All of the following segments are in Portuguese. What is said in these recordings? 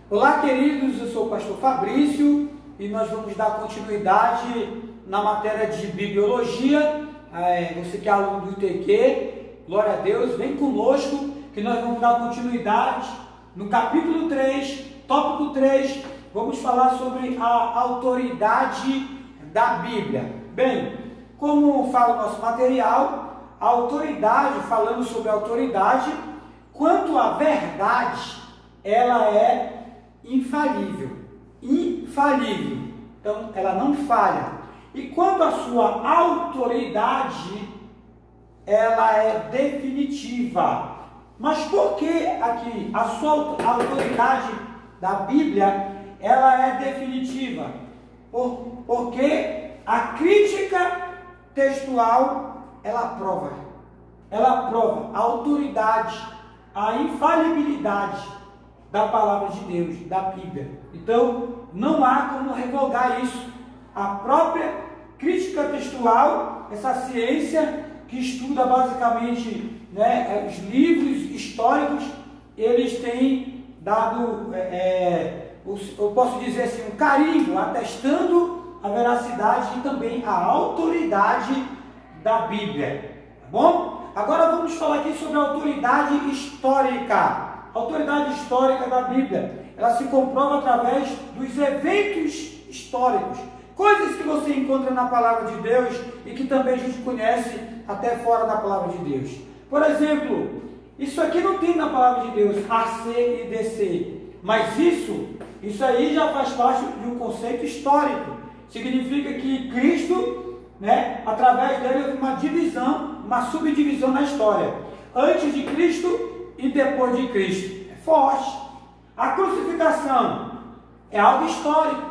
Olá, queridos, eu sou o pastor Fabrício e nós vamos dar continuidade na matéria de Bibliologia. Você que é aluno do ITQ, glória a Deus, vem conosco que nós vamos dar continuidade no capítulo 3, tópico 3, vamos falar sobre a autoridade da Bíblia. Bem, como fala o nosso material, a autoridade, falando sobre a autoridade, quanto à verdade, ela é infalível, então ela não falha. E quanto à sua autoridade, ela é definitiva. Mas por que aqui a sua autoridade da Bíblia, ela é definitiva? Porque a crítica textual, ela prova a autoridade, a infalibilidade da palavra de Deus, da Bíblia. Então, não há como revogar isso. A própria crítica textual, essa ciência que estuda basicamente, os livros históricos, eles têm dado, eu posso dizer assim, um carimbo, atestando a veracidade e também a autoridade da Bíblia. Tá bom? Agora vamos falar aqui sobre a autoridade histórica. A autoridade histórica da Bíblia, ela se comprova através dos eventos históricos, coisas que você encontra na palavra de Deus e que também a gente conhece até fora da palavra de Deus. Por exemplo, isso aqui não tem na palavra de Deus, AC e DC, mas isso aí já faz parte de um conceito histórico. Significa que Cristo, através dele houve uma divisão, uma subdivisão na história. Antes de Cristo e depois de Cristo. É forte. A crucificação é algo histórico.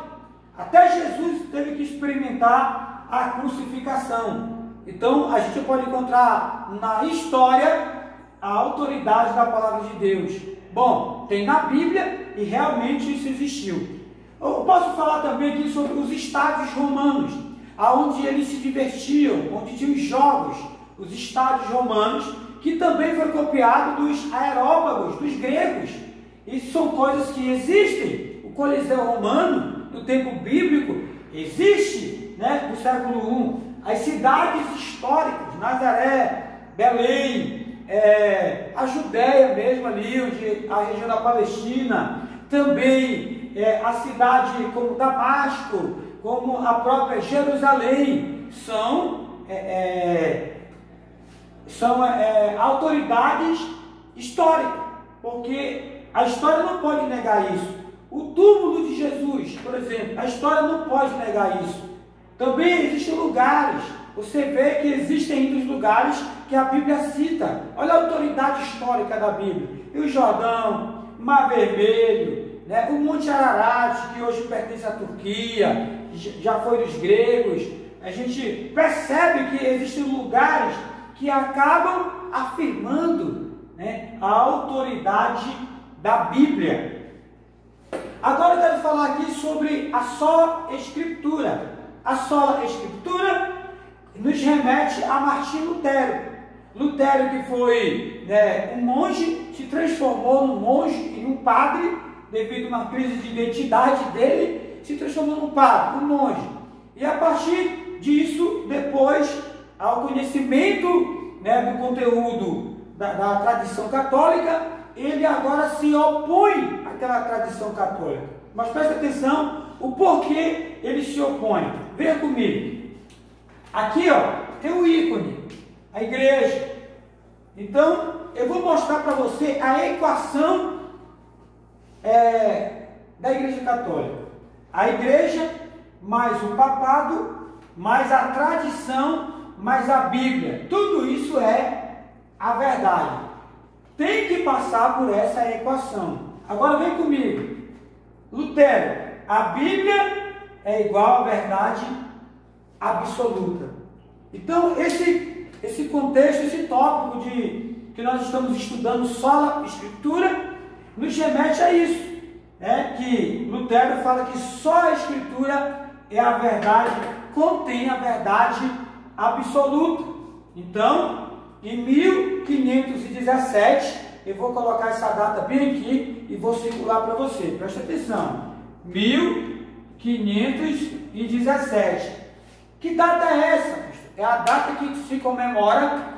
Até Jesus teve que experimentar a crucificação. Então, a gente pode encontrar na história a autoridade da palavra de Deus. Bom, tem na Bíblia e realmente isso existiu. Eu posso falar também aqui sobre os estádios romanos, onde eles se divertiam, onde tinham os jogos, os estádios romanos, que também foi copiado dos aerópagos, dos gregos. Isso são coisas que existem. O Coliseu Romano, no tempo bíblico, existe, no século I. As cidades históricas, Nazaré, Belém, a Judéia mesmo ali, onde a região da Palestina, também a cidade como Damasco, como a própria Jerusalém, são autoridades históricas, porque a história não pode negar isso. O túmulo de Jesus, por exemplo, a história não pode negar isso. Também existem lugares, você vê que existem ainda os lugares que a Bíblia cita. Olha a autoridade histórica da Bíblia: Rio Jordão, Mar Vermelho, o Monte Ararat, que hoje pertence à Turquia, já foi dos gregos. A gente percebe que existem lugares que acabam afirmando a autoridade da Bíblia. Agora eu quero falar aqui sobre a sola Escritura. A sola Escritura nos remete a Martinho Lutero. Lutero, que foi um monge, se transformou num monge e num padre, devido a uma crise de identidade dele, se transformou num padre, um monge. E a partir disso, depois, ao conhecimento do conteúdo da tradição católica, ele agora se opõe àquela tradição católica. Mas preste atenção o porquê ele se opõe. Venha comigo. Aqui tem o ícone, a igreja. Então eu vou mostrar para você a equação da igreja católica. A igreja mais o papado, mais a tradição, mais a Bíblia. Tudo isso é a verdade. Tem que passar por essa equação. Agora vem comigo. Lutero: a Bíblia é igual à verdade absoluta. Então esse contexto, esse tópico que nós estamos estudando, sola Escritura, nos remete a isso. Que Lutero fala que só a Escritura é a verdade, contém a verdade absoluta. Então, em 1517, eu vou colocar essa data bem aqui e vou circular para você. Presta atenção. 1517. Que data é essa? É a data que se comemora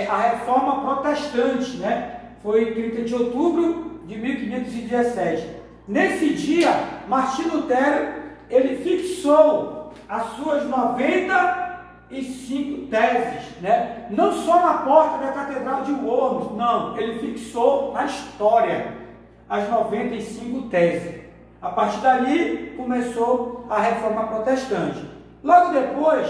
a Reforma Protestante, né? Foi 30 de outubro de 1517. Nesse dia, Martinho Lutero, ele fixou as suas 95 teses, né? Não só na porta da Catedral de Worms, não, ele fixou na história as 95 teses. A partir dali, começou a Reforma Protestante. Logo depois,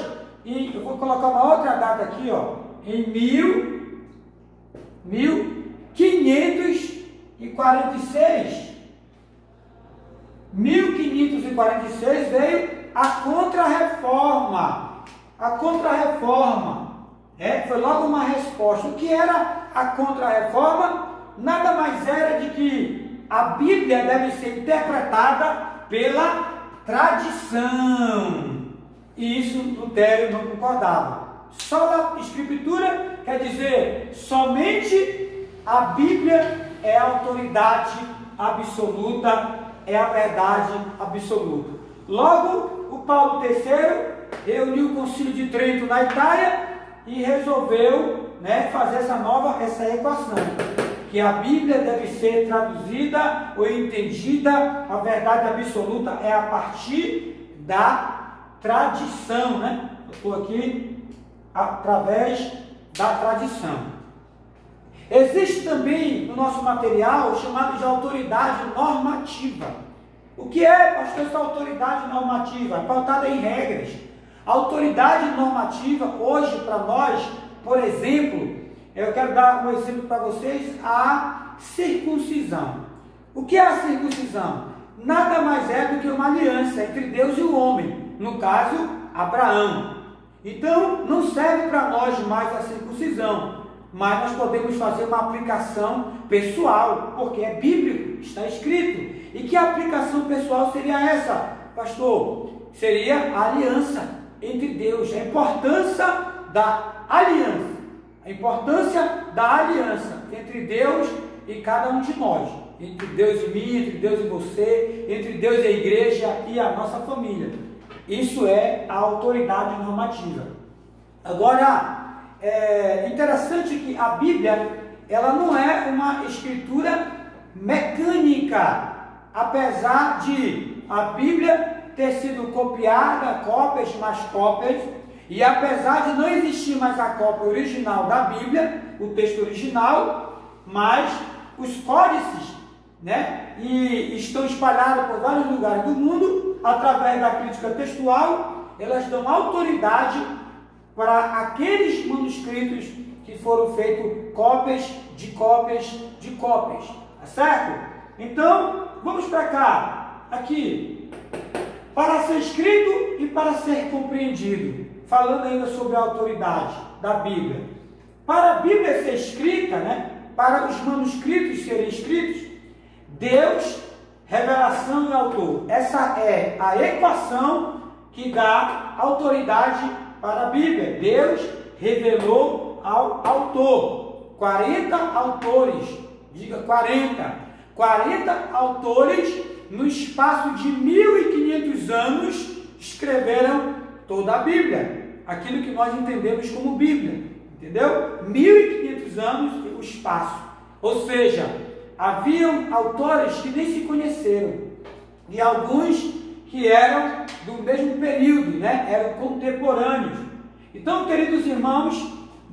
eu vou colocar uma outra data aqui, ó, em 1546 veio a Contra-Reforma. A Contra-Reforma foi logo uma resposta. O que era a Contra-Reforma? Nada mais era de que a Bíblia deve ser interpretada pela tradição. E isso Lutero não concordava. Só a Escritura quer dizer, somente a Bíblia é a autoridade absoluta, é a verdade absoluta. Logo, o Paulo III reuniu o Concílio de Trento na Itália e resolveu, né, fazer essa equação, que a Bíblia deve ser traduzida ou entendida, a verdade absoluta é a partir da tradição, né? Eu estou aqui através da tradição. Existe também no nosso material chamado de autoridade normativa. O que é, pastor, essa autoridade normativa? É pautada em regras. A autoridade normativa hoje para nós, por exemplo, eu quero dar um exemplo para vocês, a circuncisão. O que é a circuncisão? Nada mais é do que uma aliança entre Deus e o homem, no caso, Abraão. Então, não serve para nós mais a circuncisão, mas nós podemos fazer uma aplicação pessoal, porque é bíblico, está escrito. E que aplicação pessoal seria essa, pastor? Seria a aliança entre Deus, a importância da aliança. A importância da aliança entre Deus e cada um de nós. Entre Deus e mim, entre Deus e você, entre Deus e a igreja e a nossa família. Isso é a autoridade normativa. Agora, é interessante que a Bíblia, ela não é uma escritura mecânica, apesar de a Bíblia ter sido copiada, cópias mais cópias, e apesar de não existir mais a cópia original da Bíblia, o texto original, mas os códices, né, e estão espalhados por vários lugares do mundo, através da crítica textual, elas dão autoridade para aqueles manuscritos que foram feitos cópias de cópias de cópias, tá certo? Então, vamos para cá, aqui, para ser escrito e para ser compreendido, falando ainda sobre a autoridade da Bíblia. Para a Bíblia ser escrita, né, para os manuscritos serem escritos, Deus, revelação e autor. Essa é a equação que dá autoridade para a Bíblia. Deus revelou ao autor. 40 autores, diga 40. 40 autores, no espaço de 1500 anos, escreveram toda a Bíblia. Aquilo que nós entendemos como Bíblia. Entendeu? 1500 anos o espaço. Ou seja, haviam autores que nem se conheceram, e alguns que eram do mesmo período, né? Eram contemporâneos. Então, queridos irmãos,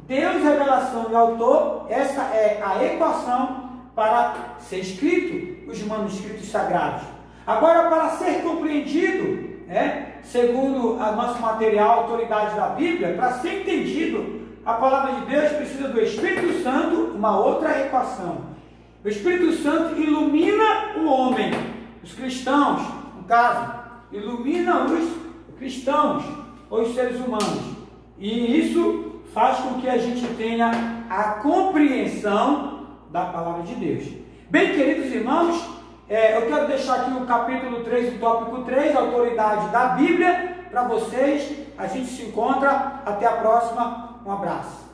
Deus, revelação e autor, essa é a equação para ser escrito os manuscritos sagrados. Agora, para ser compreendido, né, segundo o nosso material, autoridade da Bíblia, para ser entendido, a palavra de Deus precisa do Espírito Santo, uma outra equação. O Espírito Santo ilumina o homem, os cristãos, no caso, ilumina os cristãos, os seres humanos. E isso faz com que a gente tenha a compreensão da palavra de Deus. Bem, queridos irmãos, eu quero deixar aqui o capítulo 3, o tópico 3, a autoridade da Bíblia, para vocês. A gente se encontra, até a próxima, um abraço.